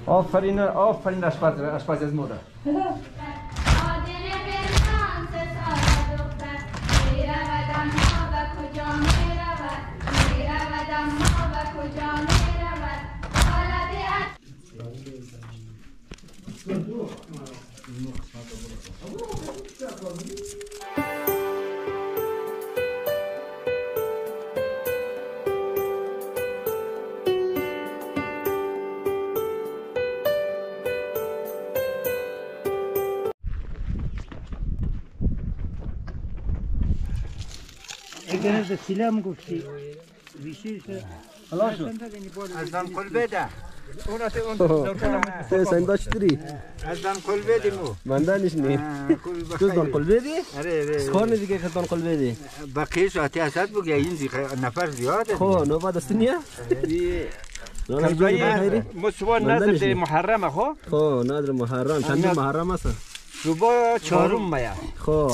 آفرین آفرین آشپز از مادر. اگر از سلام گفتی ویشیش خلاص شد. از دان قلبه ده سندا چطوری؟ از دان قلبه دیمو من دانش نی تو دان قلبه دی؟ سخون دیگه که دان قلبه دی بقیه ساعتی اسد بگه این نفر زیاده خو نو بعد استنیا مصوبه نظر محرم خو نظر محرم چند محرم است صبح چهارم ماه خو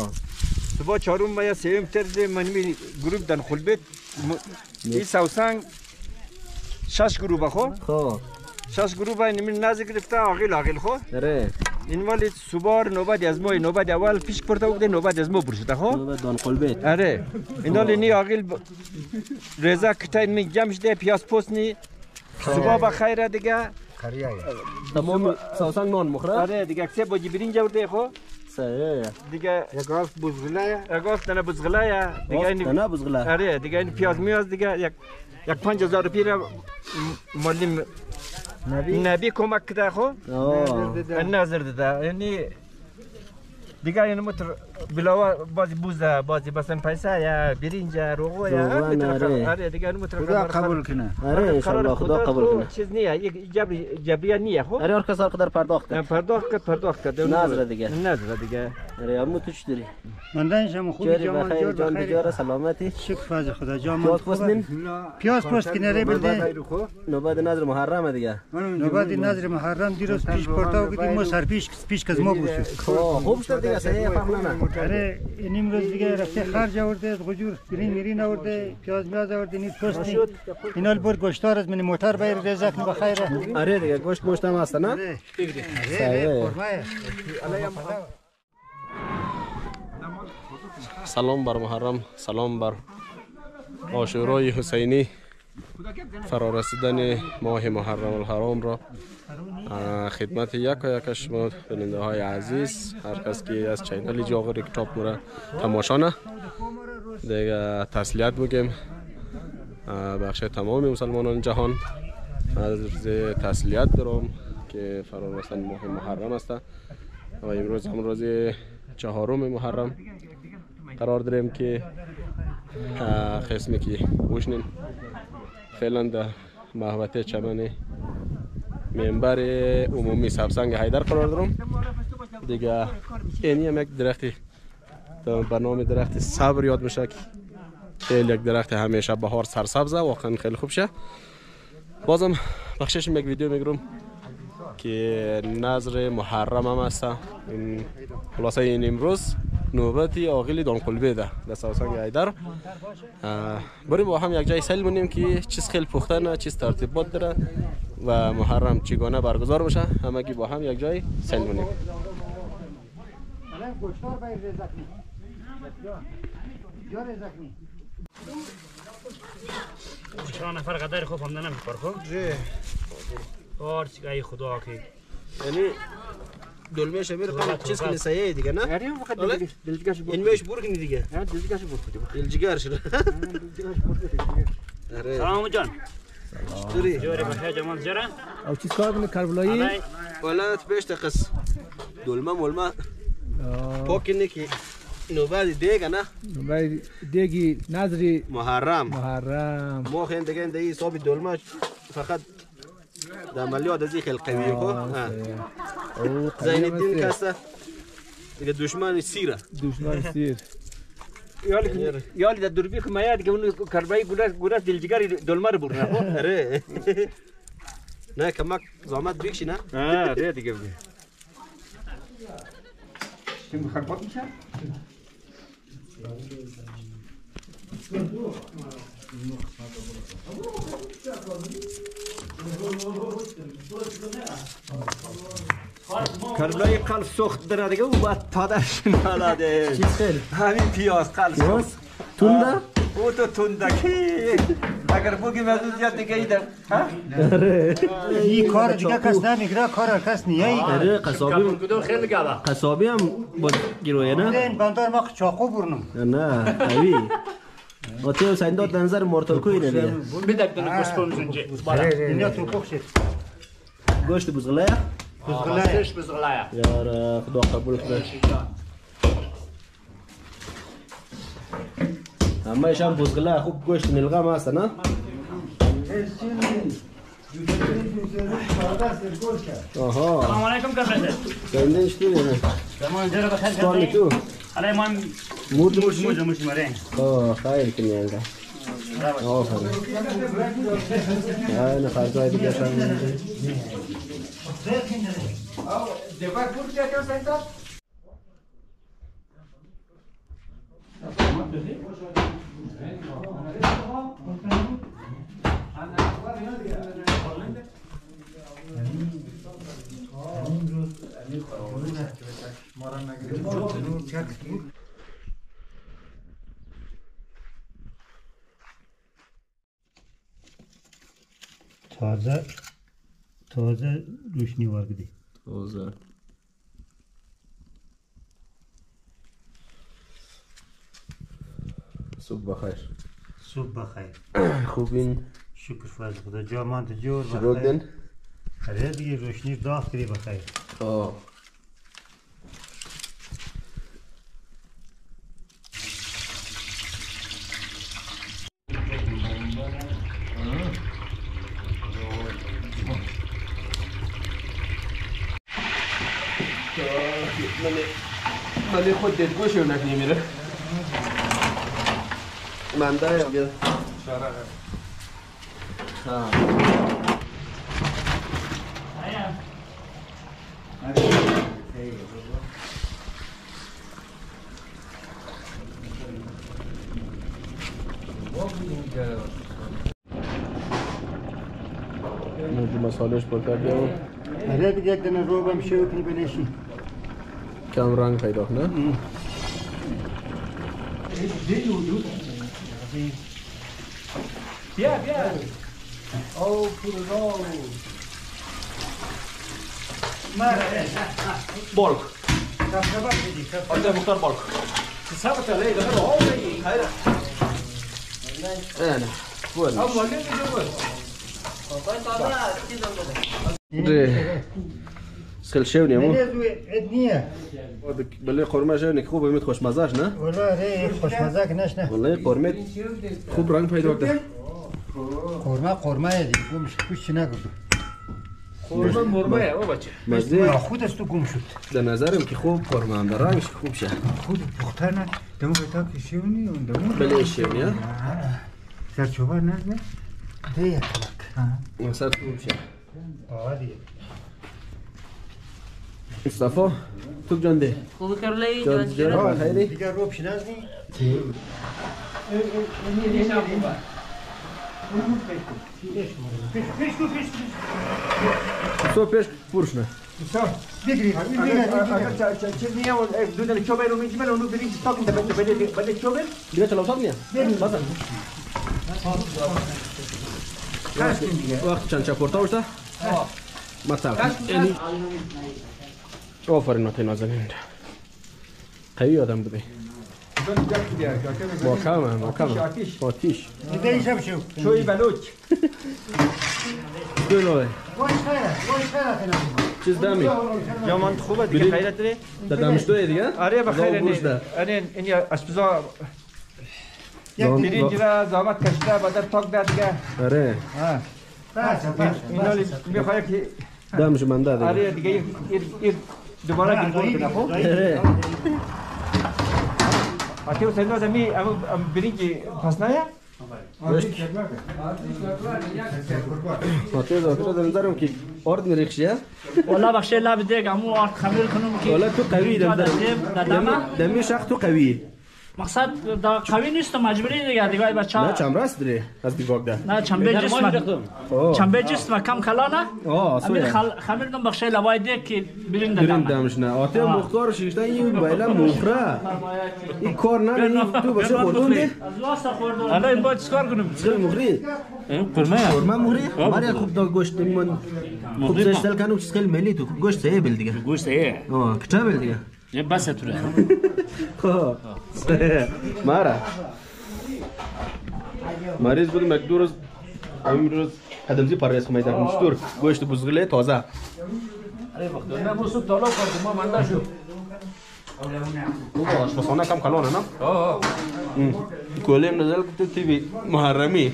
صبح چهارم ماه سوم ترد منمی گروپ دان قلبه این سوسنگ 6 گروه خو 6 گروه نمی نازک گرفته عاقل خو اره این ولی صبح نوبت از ما نوبت اول پیش پرتا بوده نوبت از ما برشته خو نوبت دان قلبه اره این ولی نی عاقل رضا کتای می جمعش ده پیاز پوست نی صبح بخیر دیگه خریه تمام سوسنگ نان مخره اره دیگه سه باجی برنج ورده خو سه دیگه یک آف بزغله اگاست نه بزغله دیگه نه بزغله اره دیگه این پیاز میاز دیگه یک 5000 روپیه را مالیم نبی کمک کرده خو نظر داده یعنی دیگه این متر بلاوا بازی بوزه بازی مثلا پیسه یا برنج روغو یا اره دیگه این متر خدا قبول کنه اره ان شاء الله خدا قبول کنه چیز نیه یک جبریه نیه خو اره هر کس هر قدر پرداخت کرد نظر دیگه اره امو تو چطوری من دانشم خوبی بخیر جان بجار سلامتی شکر فاز خدا جان پیاز پستین پیاز پست کنه بده نوبت نظر محرم دیگه نوبت نظر محرم دیروز پیش پرتا گفتیم ما سر پیش کز ما بود خوب شد دیگه سه فهمنا اره این امروز دیگه رفته خرج آورده از غجور میرین آورده پیاز میاز آورده نیز پستی اینا البر گوشتار از من موتر بایر رزق بخیر اره دیگه گوشت هم هست نه سلام بر محرم سلام بر عاشورای حسینی فرارسیدن ماه محرم الحرام را خدمت یک شما بیننده های عزیز هر کس که از چینل جاغر کتاب مورا تماشا نه دیگه تسلیت بگیم بخش تمام مسلمانان جهان از تسلیت دارم که فرار رسیدن ماه محرم است و امروز هم روز 4 محرم قرار داریم که قسمی که بوشنین فعلا در محوطه چمن منبر عمومی سبسنگ حیدر قرار دارم دیگه اینی هم یک درختی به نام درخت صبر یاد میشه که خیلی یک درخت همیشه بهار سرسبزه واقعا خیلی خوب شه بازم بخشش یک ویدیو میگیرم که نظر محرم هم است این خلاصه این امروز نوبتی عاقل دان قلبه ده در سوسنگ حیدر بریم با هم یک جای سیل بونیم که چیز خیلی پختن چیز ترتیبات داره و محرم چگونه برگزار بشه همگی با هم یک جای سیل بونیم چند نفر قدر خوب هم نمی‌خوره خب اور چیکای خدا که یعنی دلمه شمیر خان چیز کنی سایه دیگه نه؟ اره وقت دلجگرش بود این میش برکنی دیگه دلجگرش بود دلجگر شده سلام جان چطوری؟ جوری بخیر جمال جرا او چیز کار کنی کربلایی؟ ولات بیش تقص دلمه ملمه پاکنی که نوبت دیگه نه؟ نوبت دیگی نظری محرم ما خیلی دیگه این دیگه صابی دلمه فقط در عملیات از این خیلی قویه خو زین الدین کسته دیگه دشمن سیر یالی در دوربی که مایا دیگه اون کربایی گوراس دلجگر دلمه رو برنه خو اره نه کمک زحمت بکشی نه؟ اره دیگه بگه چون خربات میشه؟ کربلای قلب سوخت داره دیگه او باید پادرش نالاده. چیز خیلی؟ همین پیاز قلب سوخت. تونده؟ او تو تونده کی؟ اگر بگیم از اون زیاد دیگه ایده. این کار دیگه کس نمیگره، کار کس نیایی. آره قصابی هم با گیرویه نه؟ این بندار ما چاقو برنم. نه قوی آتیو سنداد نظر مورتالکوی نمیه اینیا تو بخشید. گوشت بزغلایه؟ بزغلایه. یار خدا قبول کنه همه ایشان بزغلایه خوب گوشت نلغم هست نه؟ آها سلام علیکم کرده. زنده اشتوری نه؟ شما اینجا رو بخیر سوالی تو؟ علی من مود موشی؟ موش مره. خیر کنی انگا آفرین نه خرجای دیگه شان دیگر بود که سنتا. تازه روشنی وارده. اوزه صبح بخیر صبح بخیر. خوبین شکر فضل خدا جا مانت جور شروع بخیر. دن آره دیگه روشنی داغ کردی بخیر. آه من خود دلگوش رو نکنی میره من دایم بیاد نوجی مسالش پرتر بیاو آره دیگه یک دنه رو بم شو کنی بلشی. کم رنگ پیدا نه؟ بیا او پولو بالک آنجا مختار بالک ثابت عليه ده هو هذا انا فول اول اللي ده سخل شوني مو من ادنیه. بله قرمه شوني خوب میت خوشمزهش نه؟ والله ره خوشمزه کنش نه. والله قرمه خوب رنگ پیدا کرده قرمه دیگه گمش کوش نگرد. قربان مرمه او بچه مزه خود است تو گم شد. در نظرم که خوب قرمه هم در رنگش خوب شه خود پختر نه. دمو بتا که شونی اون دمو. بله شونی ها؟ سرچوبر نه؟ ده یک کلک. مصد خوب شه آدیه. مصطفى تو جان ده خوب کرلی جان جان خیلی دیگه روب شنازنی. تو پیش پورش نه بگیری. اگر چیز نیه و دونه چوبه رو میجمل اونو برید استاکن ده بده چوبه دیگه چلو تاب نیا بازم وقت چند چپورتا وشتا مطلب یعنی آفرین ناتی نازنین قوی آدم بودی محکمه آتیش دیگه شب شو. شوی بلوچ بلوه وای خیره کنم. چیز دمی یا من خوبه دیگه خیرت داره در دمش دوی دیگه آره بخیر گوش ده. نه این اسپزا برنج را زحمت کشیده بعد تاک داد دیگه آره اینا میخواد که دمش من ده آره دیگه دیگه دوباره گیر کنه خب آره آتیو سندو دمی برنج پس نه آتیو دکتر در نظرم که آرد میریخشیه والله بخشه لب دیگه امو آرد خمیر کنم که والا تو قوی در دم دمی شخص تو قوی مقصد قوی نیست مجبوری دیگه بچه نه چمرست داری از دیواک ده نه چنبه جسم کم کلانه خمیر دم بخشه لوای دیگه که برین دمش نه آته مختار شیشتن این بایلا مخره این کار نه تو بشه خوردون ده از واسه خوردون الان این باید چیکار کنیم چه مخری قرمه مخری ماری خوب دا گوشت من خوب زشتل کنم چیز خیلی ملی تو گوشت سه بل دیگه گوشت ایه کجا بل دیگه یه بس توره مارا مریض بودم یک دو روز همین روز قدمزی پرهیز خواهی دارم چطور گوشت بزغله تازه اره وقت نه بوسو طالب کردم ما منده شو آشپزخانه کم کلانه نه؟ کلیم نزل که تیوی محرمی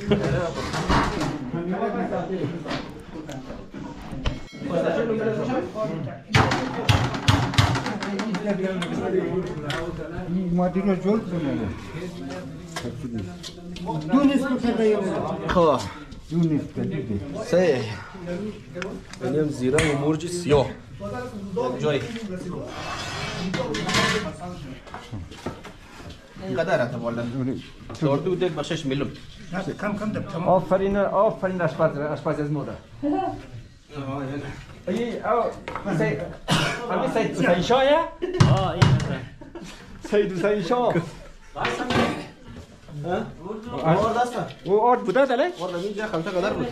مادر جول دونست کرده خواه دونست سه اینیم زیره و مرج سیاه جای اینقدر هست والا شورتو دیگ بخشش میلم کم دب تمام آفرین آشپز از مودا ای او امی سید حسین شاه سید حسین شاه آور دسته او آرد بوده دله؟ آور اینجا خمسه قدر بود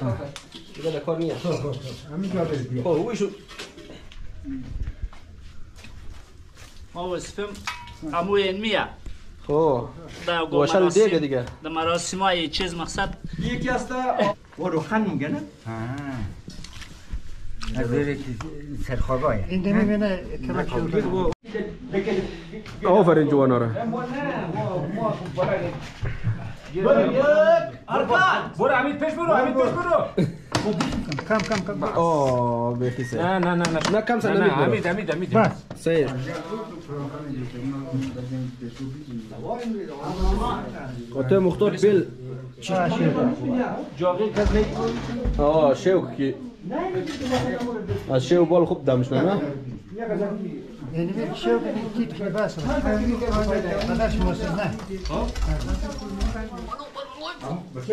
دیگه در کار نیست همین جا برید خب اوی شو ما وصفم امو علمیه خب گوشل دیگه دیگه در مراسم های چیز مقصد یکی است و روخن میگه نه؟ از که سرخوابای این دمی بینه کمک شد آفرین جوانا را برو امید پیش برو کم آه بخیسه نه کم سن امید بس سیر قطعه مختار بیل جاقی کس نید آه شیو که از شیو بال خوب دمش نه یعنی میگه شو کنید که بس بدش موسم نه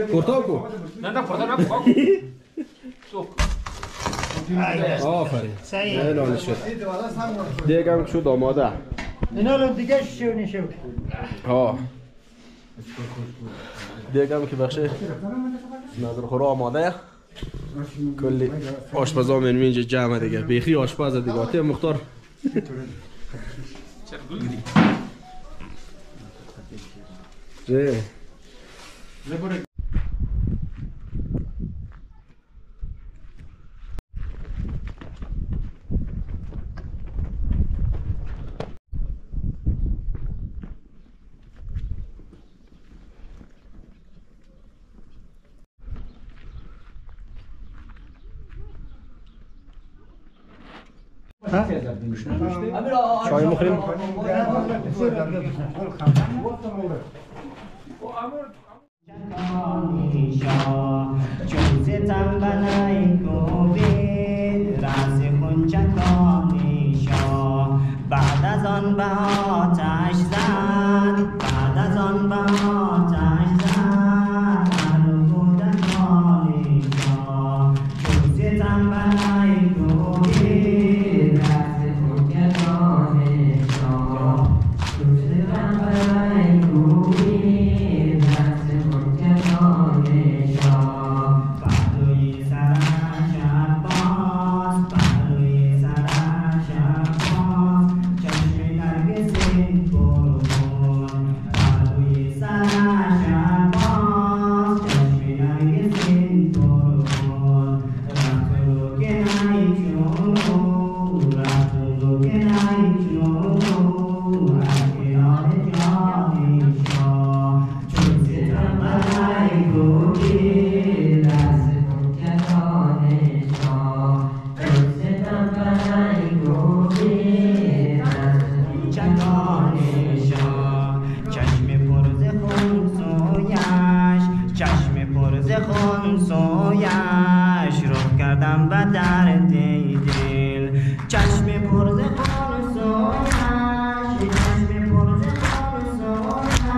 پورتال کو نه پردر آفرین صحیح الان شد دیگه هم شد آماده اینا رو دیگه شو نشو ها دیگه هم که بخشه نظر خورا آماده کلی آشپزا من اینجا جمع دیگه بیخی آشپز دیگه آته مختار چای مخریم بعد از آن به آتش زد بعد از آن به آتش زد بودن مالیشا چون ستم بنای کوبید رفت خود دانشا چون ستم بنای کوبید رفت خود دانشا پهلوی سرش عباس پهلوی سرش عباس چشم نرگسین برون پهلوی سرش عباس چشم نرگسین برون رفتو که نای چونو رفتو که نای چونو اکنار جانیشا چون ستم بنای گوگی دست که دانشا چون ستم بنای گوگی دست دانشا چشم پرز خون سویش چشم پرز خون سویش رو کردم به درد دل چشم پرز خون سویش چشم پرز خون سویش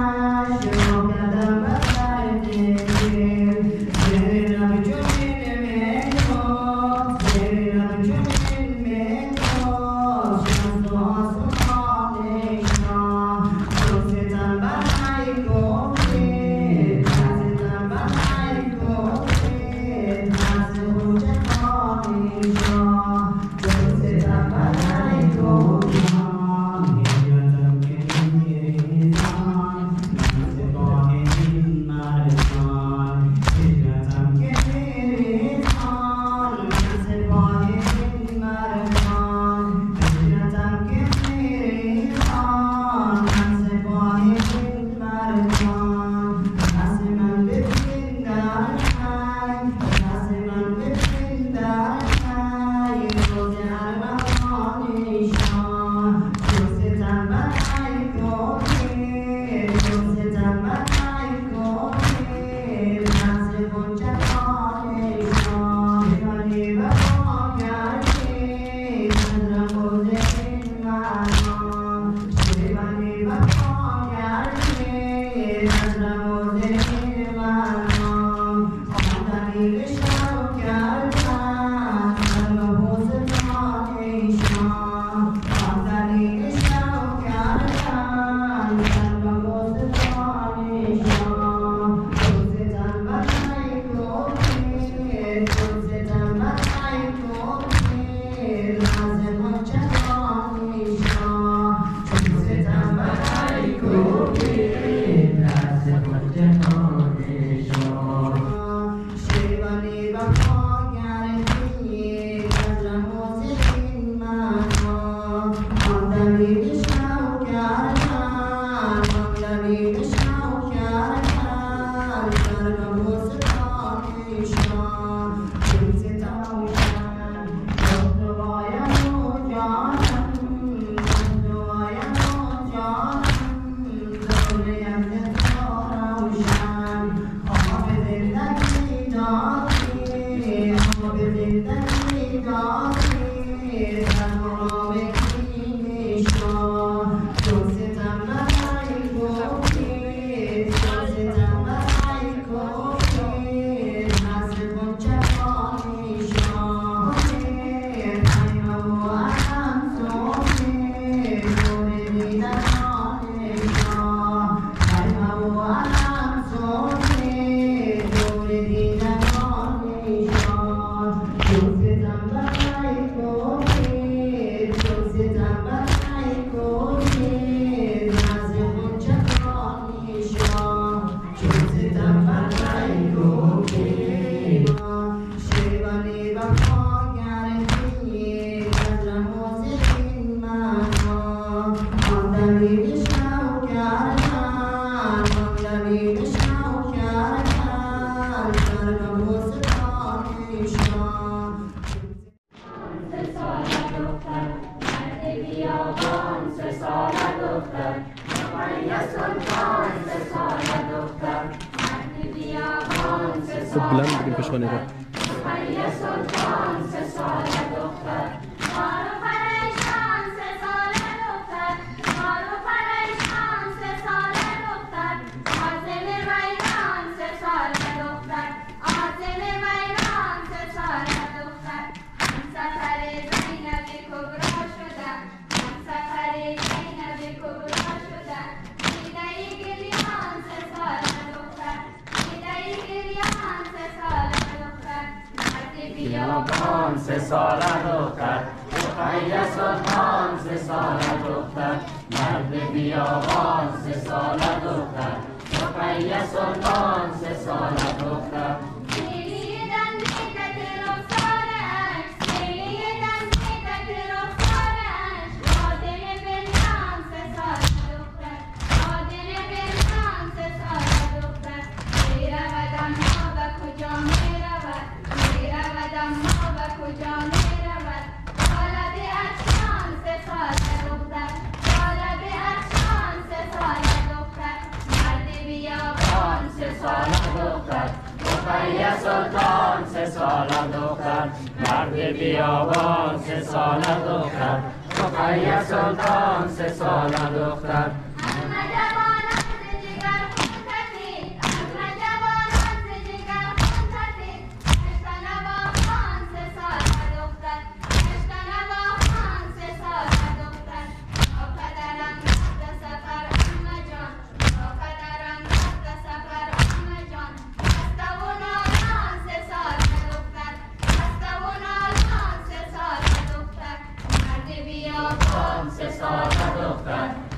خوب بلند بگیم پشخانه رو. بیابان 3 ساله دختر رقیه سلطان 3 ساله دختر مرد بیابان 3 ساله دختر رقیه سلطان 3 ساله دختر رقیه سلطان 3 ساله دختر مرد بیابان 3 ساله دختر رقیه سلطان 3 ساله دختر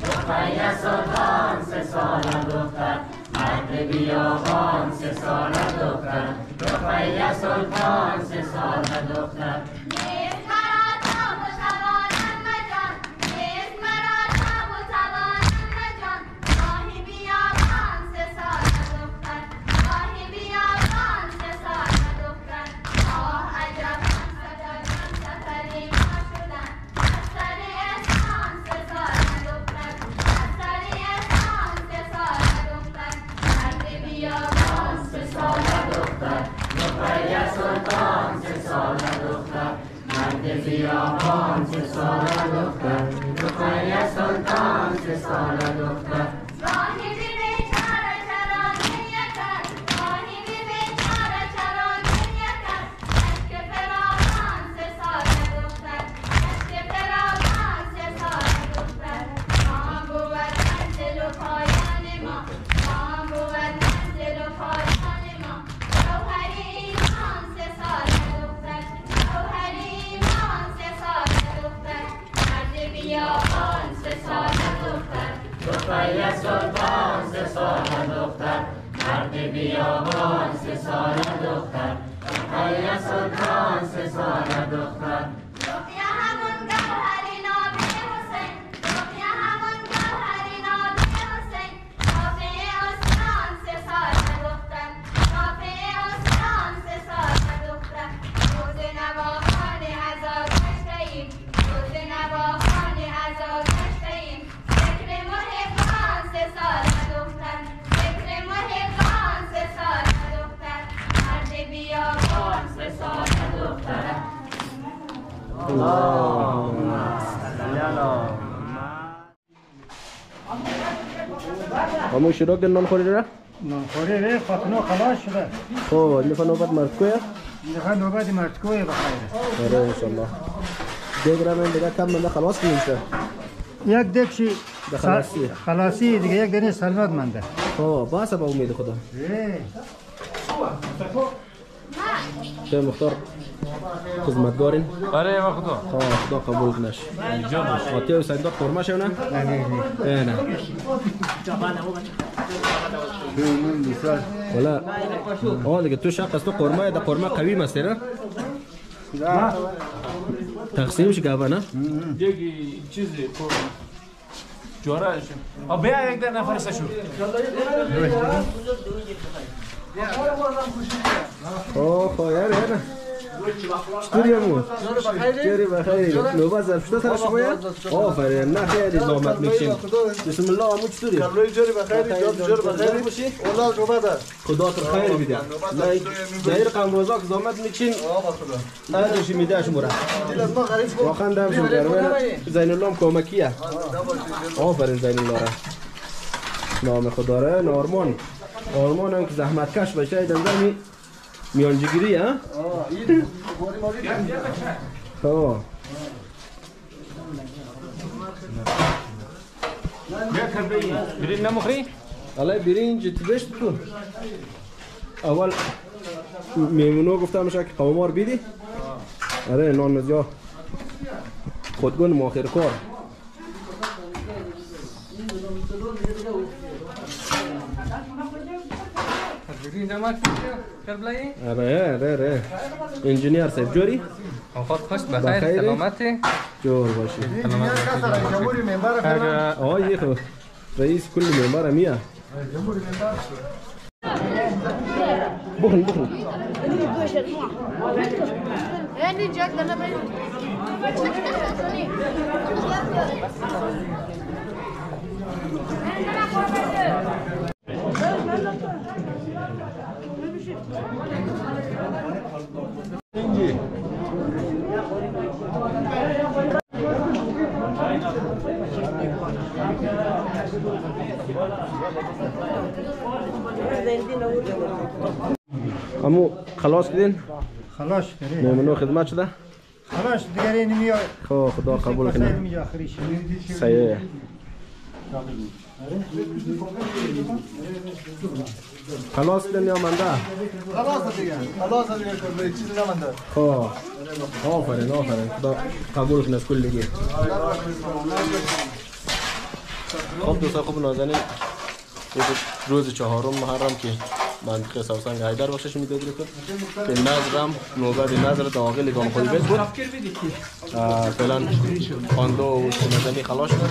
رقیه سلطان 3 ساله دختر مرد بیابان 3 ساله دختر رقیه سلطان 3 ساله دختر بیابان 3 ساله دختر رقیه سلطان 3 ساله دختر راهبی بیچاره چرانی یکر راهبی بیچاره چرانی یکر اشک فراغان 3 ساله دختر اشک فراغان 3 ساله دختر ما بود منزل و پایان ما بود منزل و پایان ما جوهری ایمان 3 ساله دختر جوهری بیابان 3 ساله دختر رقیه سلطان 3 ساله دختر مرد بیابان 3 ساله دختر رقیه سلطان 3 ساله دختر رقیه همون گوهری نابی حسین رقیه همون گوهری نابی حسین رافعه استان 3 ساله دختر رافعه استان 3 ساله دختر روز نواخان عذاب گشته‌ایم روز نواخان عذاب گشته‌ایم فکر محبان 3 ساله دختر فکر محبان 3 ساله دختر مرد بیابان 3 ساله دختر اللهم صل علی همون شروع کردن نان خوری را؟ نان خوری ره خاتنو خلاص شده خب این دفعه نوبت مردکویه؟ این دفعه نوبت مردکویه بخیر آره انشالله دیگه را من دیگه کم منده خلاص کنیم شد یک دکشی خلاصی خلاصی دیگه یک دنی سلمت منده خب باسه با امید خدا چه مختار خدمتگارین آره ما خدا خدا قبول کنش آتیه و صندوق قرمه شونه؟ نه ولی آه دیگه تو شق از تو قرمه دا قرمه قوی مسته نه؟ تقسیم شکافه نه؟ یکی چیزی جوره شد بیا یک در نفرسته شد خب یاره چطوری امو؟ چطوری بخیری؟ نوبت زرفشته سر شما یا؟ آفرین نه خیلی زحمت میکشیم بسم الله امو چطوری؟ کلوی جوری بخیری جور بخیری اولا نوبت خدا تر خیر بیده نه رقم روزا که زحمت میکشین هر جوشی میده شما را واقعا دمشون گرمه زین الله هم کمکیه آفرین زین الله را نام خدا را نارمان آرمان هم که زحمت کش بشه دنزر میانجیگیری ها؟ آه برین نمخری؟ الان برین جتی بشت تو اول میمونو گفتم که قومار بیدی آره نان مزیا خودگون ماخر کار آره انجینیر صاحب جوری اوقات خوش بخیر سلامتی جور باشی آه خو رئیس کل ممبر میه بخن يعني جاك انا بين امو خلاص کردین؟ خلاص کردین میمونو خدمت شده؟ خلاص دیگه نمیاد خدا قبول کنه صحیح خلاص کردین یا منده؟ خلاص دیگه کلی چیزی نمونده آفرین خدا قبول کنه از کل دیگه خب دوستان خوب نازنین روز چهارم محرم که منطقه سوسنگ حیدر بخشش میداد که نظرم نوبت نظر داخل گام خویی بود فعلا خانده و سنزنی خلاص شد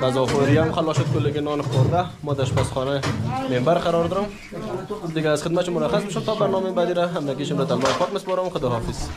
غذاخوری هم خلاص شد کلی نان خورده ما در آشپزخانه منبر قرار دارم دیگه از خدمت مرخص میشم تا برنامه بعدی را همگیشم را تلمای پاک میسپارم خداحافظ